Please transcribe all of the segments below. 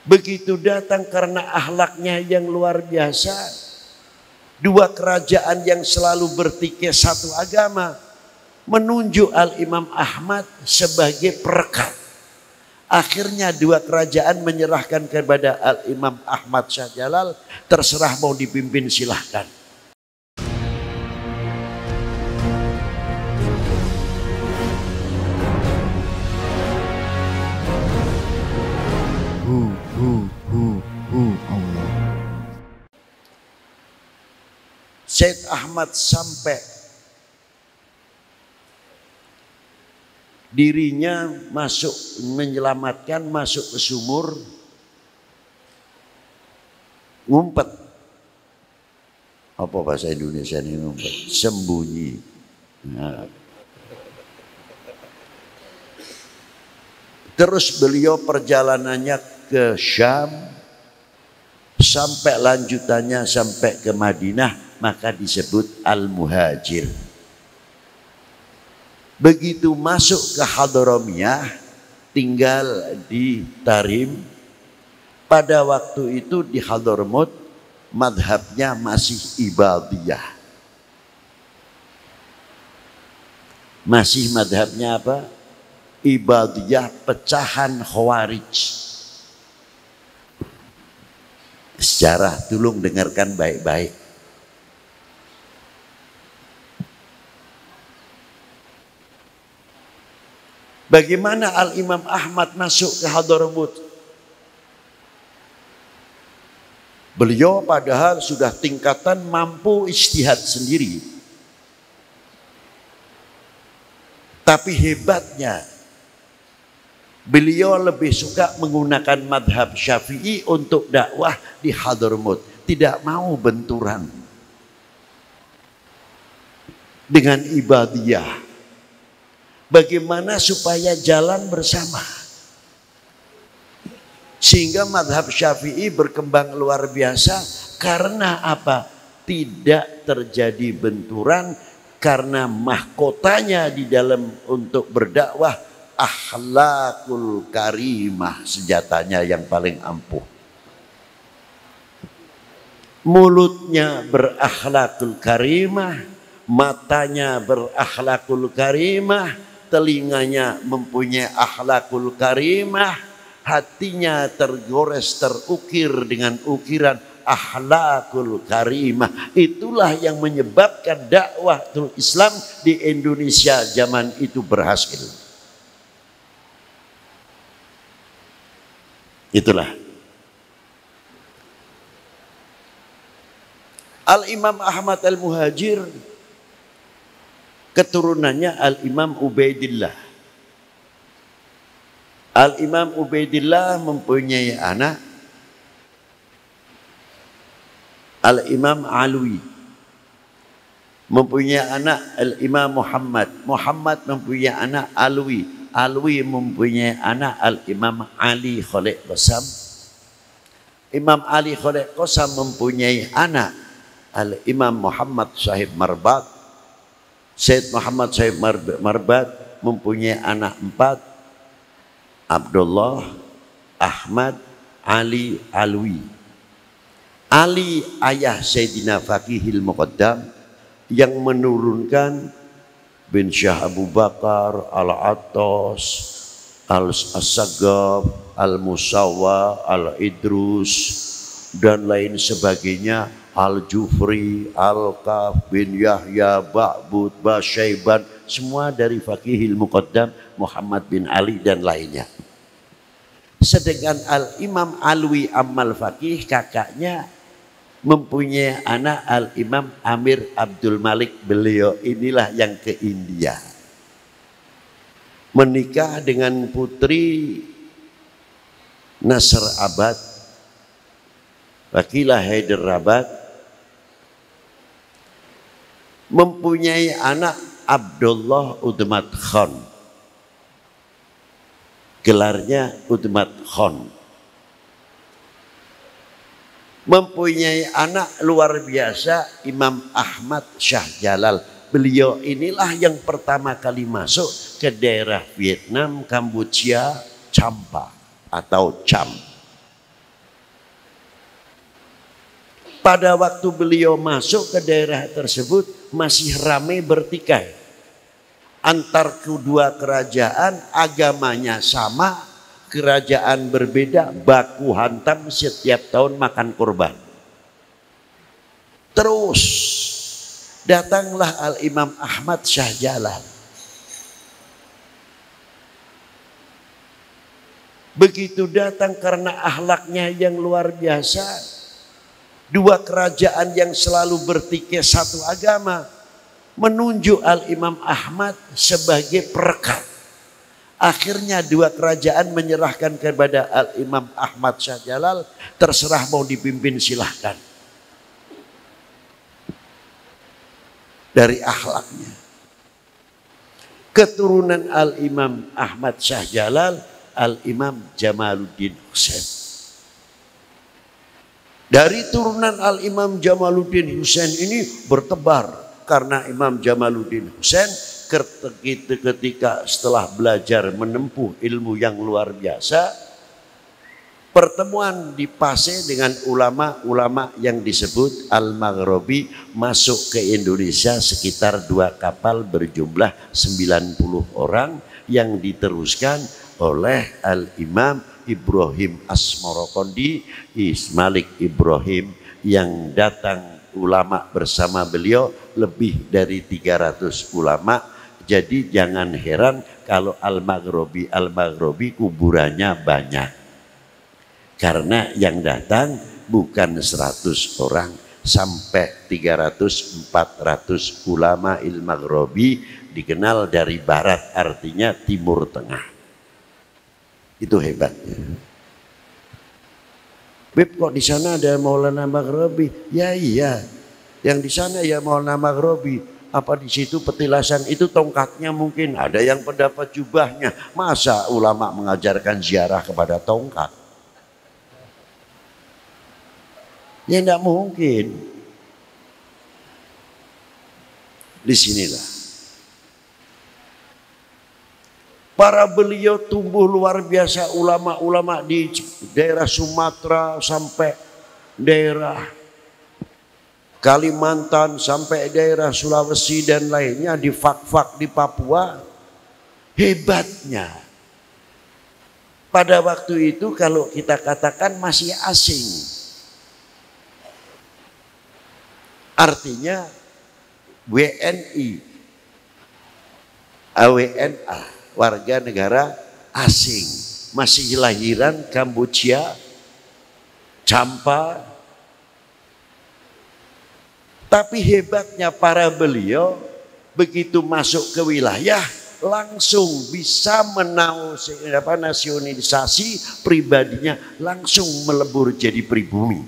Begitu datang karena akhlaknya yang luar biasa. Dua kerajaan yang selalu bertikai satu agama menunjuk Al-Imam Ahmad sebagai perekat. Akhirnya dua kerajaan menyerahkan kepada Al-Imam Ahmad Syah Jalal, terserah mau dipimpin silahkan. Allah. Syed Ahmad sampai dirinya masuk menyelamatkan, masuk ke sumur, ngumpet. Apa bahasa Indonesia ini ngumpet? Sembunyi. Nah. Terus beliau perjalanannya ke Syam, sampai lanjutannya sampai ke Madinah, maka disebut Al-Muhajir. Begitu masuk ke Hadramiyah, tinggal di Tarim. Pada waktu itu di Hadramut madhabnya masih Ibadiyah. Masih madhabnya apa? Ibadiyah, pecahan Khawarij. Sejarah, tolong dengarkan baik-baik. Bagaimana Al-Imam Ahmad masuk ke Hadramut? Beliau padahal sudah tingkatan mampu ijtihad sendiri. Tapi hebatnya, beliau lebih suka menggunakan madhab Syafi'i untuk dakwah di Hadramut. Tidak mau benturan dengan Ibadiyah. Bagaimana supaya jalan bersama? Sehingga madhab Syafi'i berkembang luar biasa. Karena apa? Tidak terjadi benturan. Karena mahkotanya di dalam untuk berdakwah akhlakul karimah, senjatanya yang paling ampuh. Mulutnya berakhlakul karimah, matanya berakhlakul karimah, telinganya mempunyai akhlakul karimah, hatinya tergores terukir dengan ukiran akhlakul karimah. Itulah yang menyebabkan dakwah Islam di Indonesia zaman itu berhasil. Itulah. Al-Imam Ahmad Al-Muhajir keturunannya Al-Imam Ubaidillah. Al-Imam Ubaidillah mempunyai anak Al-Imam Alwi, mempunyai anak Al-Imam Muhammad. Muhammad mempunyai anak Alwi. Alwi mempunyai anak Al-Imam Ali Khalid Qasam. Imam Ali Khalid Qasam mempunyai anak Al-Imam Muhammad Sahib Marbat. Syed Muhammad Sahib Marbat mempunyai anak 4, Abdullah, Ahmad, Ali, Alwi. Ali ayah Sayyidina Faqihil Muqaddam yang menurunkan bin Syah Abu Bakar, Al-Attas, Al-Sagaf, Al-Musawwa, Al-Idrus dan lain sebagainya, Al-Jufri, Al-Kaf, bin Yahya, Ba'bud, Basyaiban, semua dari Faqihil Muqaddam Muhammad bin Ali dan lainnya. Sedangkan Al-Imam Alwi Amal Faqih, kakaknya, mempunyai anak Al-Imam Amir Abdul Malik. Beliau inilah yang ke India, menikah dengan putri Nasr Abad, Wakilah Hyderabad, mempunyai anak Abdullah Udmat Khan, gelarnya Udmat Khan. Mempunyai anak luar biasa Imam Ahmad Syah Jalal. Beliau inilah yang pertama kali masuk ke daerah Vietnam, Kampuchea, Champa atau Cham. Pada waktu beliau masuk ke daerah tersebut masih ramai bertikai. Antar kedua kerajaan agamanya sama, kerajaan berbeda, baku hantam setiap tahun makan kurban. Terus datanglah Al-Imam Ahmad Syah Jalal. Begitu datang karena akhlaknya yang luar biasa, dua kerajaan yang selalu bertikai satu agama menunjuk Al-Imam Ahmad sebagai perekat. Akhirnya dua kerajaan menyerahkan kepada Al-Imam Ahmad Syah Jalal, terserah mau dipimpin silahkan. Dari akhlaknya. Keturunan Al-Imam Ahmad Syah Jalal, Al-Imam Jamaluddin Husain. Dari turunan Al-Imam Jamaluddin Husain ini bertebar. Karena Imam Jamaluddin Husain ketika setelah belajar menempuh ilmu yang luar biasa, pertemuan di Pasai dengan ulama-ulama yang disebut Al-Maghribi masuk ke Indonesia sekitar 2 kapal berjumlah 90 orang yang diteruskan oleh Al-Imam Ibrahim Asmorokondi, Ismalik Ibrahim, yang datang ulama bersama beliau lebih dari 300 ulama. Jadi jangan heran kalau Al-Maghribi kuburannya banyak. Karena yang datang bukan 100 orang, sampai 300-400 ulama Al-Maghribi dikenal dari barat, artinya timur tengah. Itu hebatnya. Beb, kok di sana ada Maulana Maghribi? Ya iya, yang di sana ya Maulana Maghribi. Apa di situ petilasan itu tongkatnya mungkin? Ada yang pendapat jubahnya. Masa ulama mengajarkan ziarah kepada tongkat? Ya tidak mungkin. Disinilah para beliau tumbuh luar biasa, ulama-ulama di daerah Sumatera sampai daerah Kalimantan sampai daerah Sulawesi dan lainnya, di fak-fak di Papua. Hebatnya pada waktu itu kalau kita katakan masih asing. Artinya WNI, AWNA, warga negara asing, masih lahiran Kamboja, Champa. Tapi hebatnya para beliau begitu masuk ke wilayah langsung bisa nasionalisasi pribadinya, langsung melebur jadi pribumi.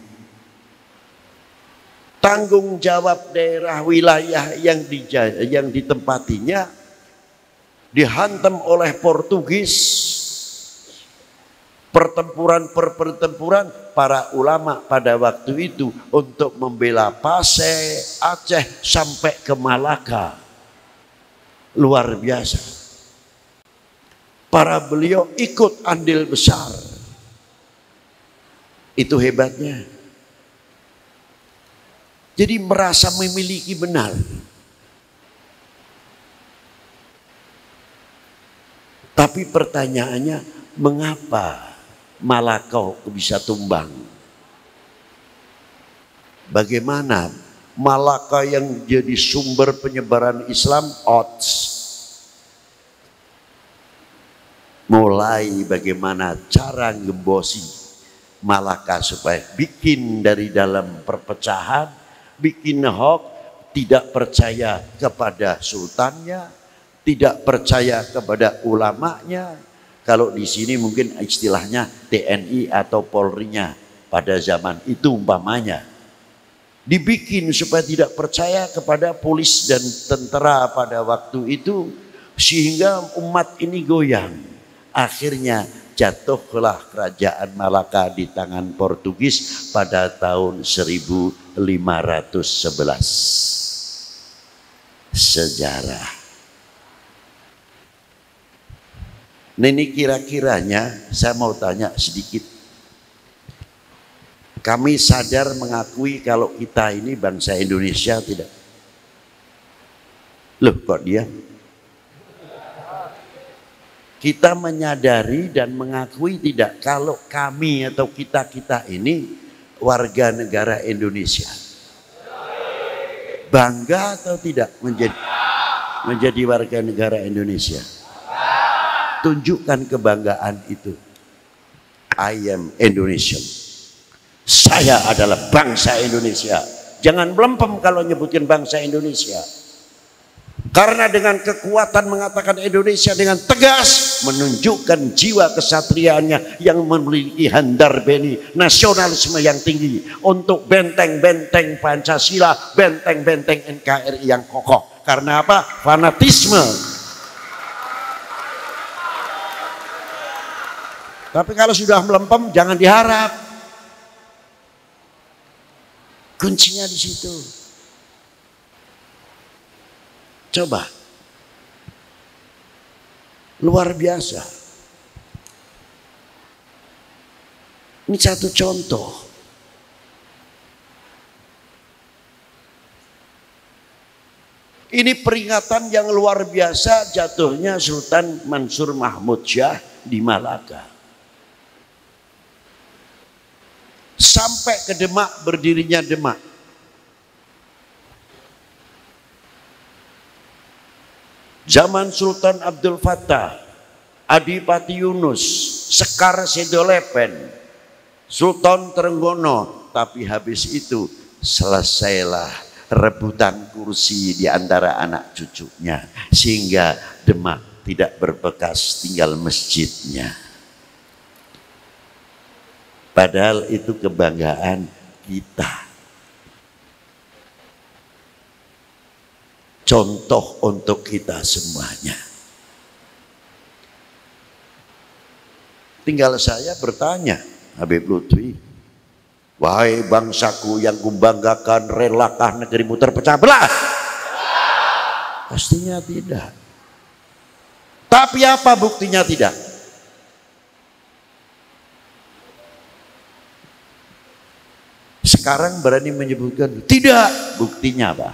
Tanggung jawab daerah wilayah yang ditempatinya dihantam oleh Portugis. Pertempuran para ulama pada waktu itu untuk membela Pasai, Aceh sampai ke Malaka. Luar biasa. Para beliau ikut andil besar. Itu hebatnya. Jadi merasa memiliki benar. Tapi pertanyaannya, mengapa Malaka bisa tumbang? Bagaimana Malaka yang jadi sumber penyebaran Islam odds? Mulai bagaimana cara ngembosi Malaka supaya bikin dari dalam perpecahan, bikin hoax, tidak percaya kepada sultannya, tidak percaya kepada ulamanya. Kalau di sini mungkin istilahnya TNI atau Polri-nya pada zaman itu umpamanya. Dibikin supaya tidak percaya kepada polis dan tentara pada waktu itu, sehingga umat ini goyang. Akhirnya jatuhlah kerajaan Malaka di tangan Portugis pada tahun 1511. Sejarah. Nah, ini kira-kiranya saya mau tanya sedikit. Kami sadar mengakui kalau kita ini bangsa Indonesia tidak. Loh kok dia? Kita menyadari dan mengakui tidak kalau kami atau kita ini warga negara Indonesia. Bangga atau tidak menjadi warga negara Indonesia? Tunjukkan kebanggaan itu. I am Indonesian. Saya adalah bangsa Indonesia. Jangan melempem kalau nyebutkan bangsa Indonesia. Karena dengan kekuatan mengatakan Indonesia dengan tegas menunjukkan jiwa kesatriaannya yang memiliki handar beni nasionalisme yang tinggi untuk benteng-benteng Pancasila, benteng-benteng NKRI yang kokoh. Karena apa? Fanatisme. Tapi kalau sudah melempem jangan diharap. Kuncinya di situ. Coba. Luar biasa. Ini satu contoh. Ini peringatan yang luar biasa jatuhnya Sultan Mansur Mahmud Shah di Malaka. Sampai ke Demak, berdirinya Demak. Zaman Sultan Abdul Fattah, Adipati Yunus, Sekar Sedolepen, Sultan Trenggono, tapi habis itu selesailah rebutan kursi di antara anak cucunya sehingga Demak tidak berbekas tinggal masjidnya. Padahal itu kebanggaan kita. Contoh untuk kita semuanya. Tinggal saya bertanya, Habib Lutfi, wahai bangsaku yang kubanggakan, relakah negerimu terpecah belah? Pastinya tidak. Tapi apa buktinya tidak? Sekarang berani menyebutkan tidak, buktinya apa?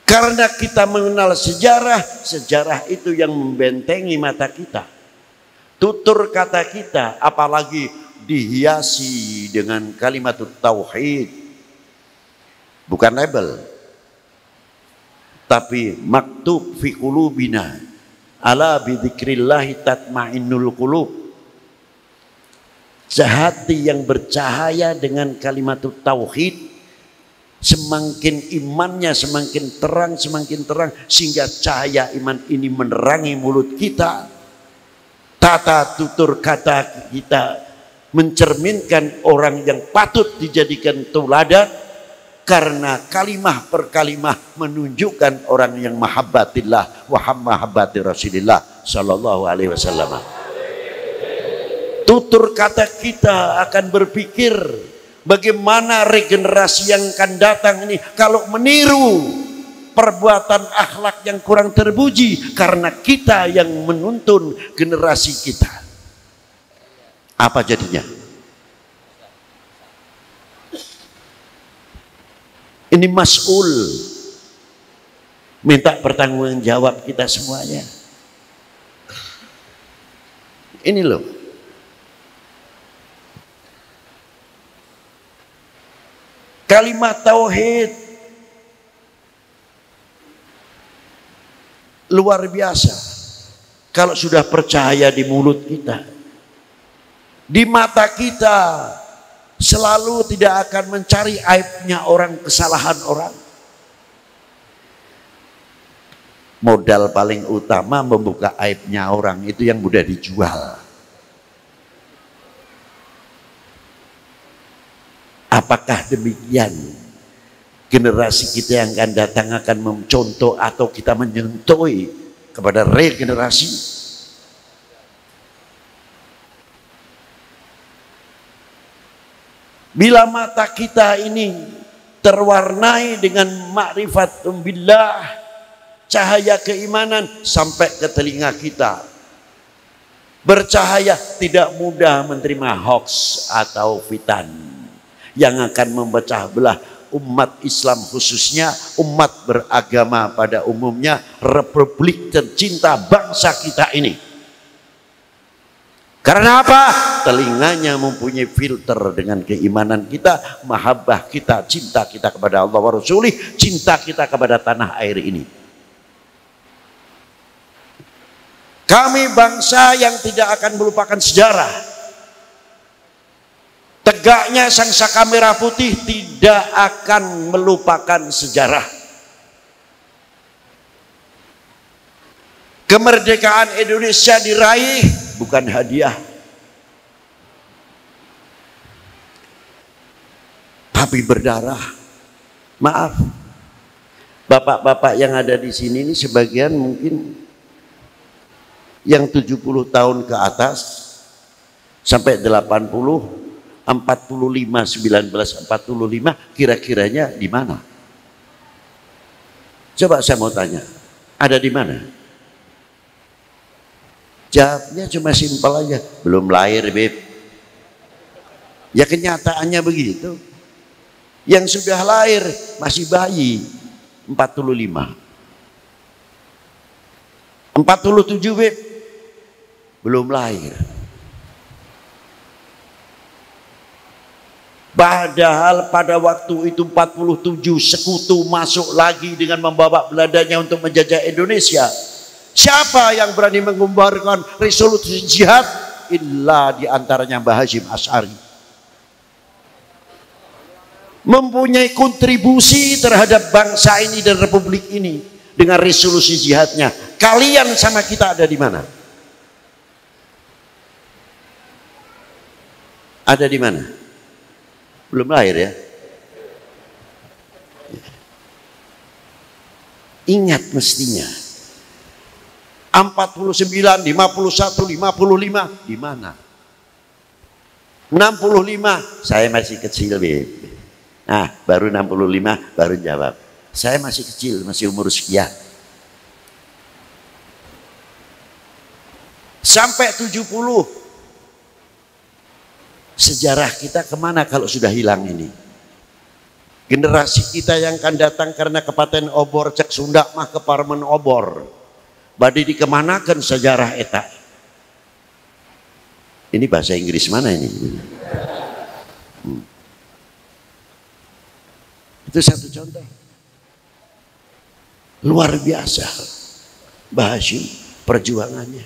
Karena kita mengenal sejarah, sejarah itu yang membentengi mata kita. Tutur kata kita, apalagi dihiasi dengan kalimat tauhid. Bukan label. Tapi maktub fi qulubina. Ala bidzikrillahi tatmainnul qulub. Hati yang bercahaya dengan kalimat tauhid. Semakin imannya semakin terang sehingga cahaya iman ini menerangi mulut kita. Tata tutur kata kita mencerminkan orang yang patut dijadikan teladan karena kalimah per kalimah menunjukkan orang yang mahabbatillah wa mahabbati Rasulillah sallallahu alaihi wasallam. Tutur kata kita akan berpikir bagaimana regenerasi yang akan datang ini kalau meniru perbuatan akhlak yang kurang terpuji karena kita yang menuntun generasi kita. Apa jadinya? Ini mas'ul. Minta pertanggungan jawab kita semuanya. Ini loh. Kalimat tauhid luar biasa. Kalau sudah percaya di mulut kita, di mata kita selalu tidak akan mencari aibnya orang, kesalahan orang. Modal paling utama membuka aibnya orang itu yang mudah dijual. Apakah demikian generasi kita yang akan datang akan mencontoh atau kita menyentuh kepada regenerasi? Bila mata kita ini terwarnai dengan ma'rifat billah, cahaya keimanan sampai ke telinga kita, Bercahaya, tidak mudah menerima hoax atau fitan yang akan memecah belah umat Islam, khususnya umat beragama pada umumnya, republik tercinta bangsa kita ini. Karena apa? Telinganya mempunyai filter dengan keimanan kita, mahabbah kita, cinta kita kepada Allah wa Rasulih, cinta kita kepada tanah air ini. Kami bangsa yang tidak akan melupakan sejarah. Tegaknya sang saka merah putih tidak akan melupakan sejarah. Kemerdekaan Indonesia diraih bukan hadiah, tapi berdarah. Maaf, bapak-bapak yang ada di sini ini sebagian mungkin yang 70 tahun ke atas sampai 80, 45, 1945, kira-kiranya di mana? Coba saya mau tanya, ada di mana? Jawabnya cuma simpel aja, belum lahir, Beb. Ya kenyataannya begitu. Yang sudah lahir masih bayi, 45. 47, Beb, belum lahir. Padahal pada waktu itu 47 sekutu masuk lagi dengan membawa Belandanya untuk menjajah Indonesia. Siapa yang berani mengumbarkan resolusi jihad? Illa diantaranya Mbah Hasyim Asy'ari. Mempunyai kontribusi terhadap bangsa ini dan republik ini dengan resolusi jihadnya. Kalian sama kita ada di mana? Ada di mana? Belum lahir ya? Ingat mestinya. 49, 51, 55 di mana? 65 saya masih kecil, Beb. Nah, baru 65 baru jawab. Saya masih kecil, masih umur sekian. Sampai 70. Sejarah kita kemana kalau sudah hilang ini? Generasi kita yang akan datang karena kepaten obor cek Sunda mah keparmen obor. Badi dikemanakan sejarah eta? Ini bahasa Inggris mana ini? Itu satu contoh. Luar biasa Mbah Hasyim perjuangannya.